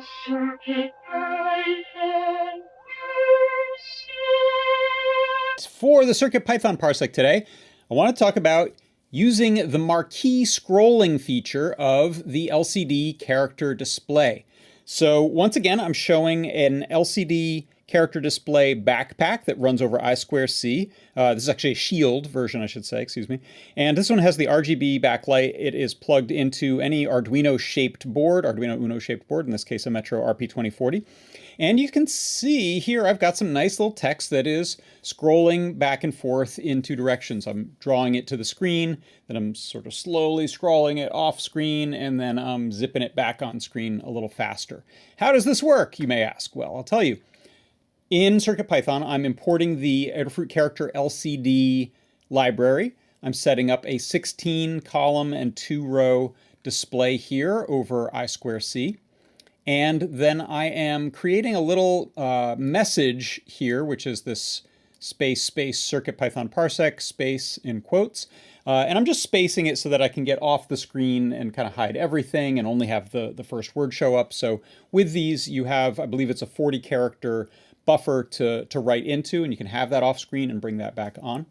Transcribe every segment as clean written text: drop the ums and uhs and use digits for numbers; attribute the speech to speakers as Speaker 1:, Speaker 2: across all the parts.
Speaker 1: For the CircuitPython Parsec today, I want to talk about using the Marquee scrolling feature of the LCD character display. So once again, I'm showing an LCD character display backpack that runs over I2C. This is actually a Shield version, I should say, excuse me. And this one has the RGB backlight. It is plugged into any Arduino Uno shaped board, in this case a Metro RP2040. And you can see here I've got some nice little text that is scrolling back and forth in two directions. I'm drawing it to the screen, then I'm sort of slowly scrolling it off screen, and then I'm zipping it back on screen a little faster. How does this work, you may ask? Well, I'll tell you. In CircuitPython, I'm importing the Adafruit character LCD library. I'm setting up a 16-column and 2-row display here over I2C. And then I am creating a little message here, which is this space CircuitPython Parsec space in quotes. And I'm just spacing it so that I can get off the screen and kind of hide everything and only have the first word show up. So with these, you have, I believe it's a 40-character buffer to write into, and you can have that off screen and bring that back on.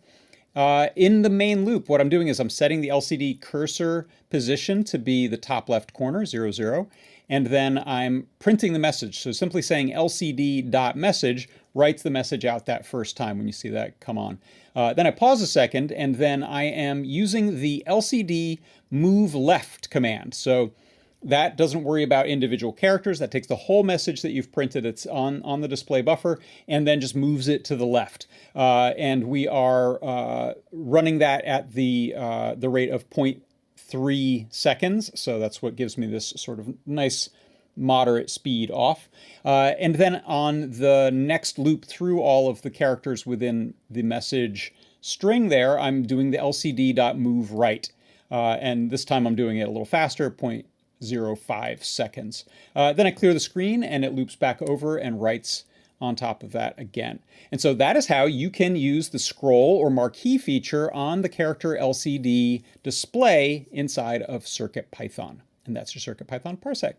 Speaker 1: In the main loop, what I'm doing is I'm setting the LCD cursor position to be the top left corner, 0, 0. And then I'm printing the message. So simply saying lcd.message writes the message out that first time when you see that come on. Then I pause a second, and then I am using the lcd move left command. So that doesn't worry about individual characters. That takes the whole message that you've printed, it's on the display buffer, and then just moves it to the left. And we are running that at the rate of 0.3 seconds. So that's what gives me this sort of nice moderate speed off. And then on the next loop through all of the characters within the message string there, I'm doing the lcd.moveRight. And this time I'm doing it a little faster, 0.05 seconds. Then I clear the screen and it loops back over and writes on top of that again. And so that is how you can use the scroll or marquee feature on the character LCD display inside of CircuitPython. And that's your CircuitPython Parsec.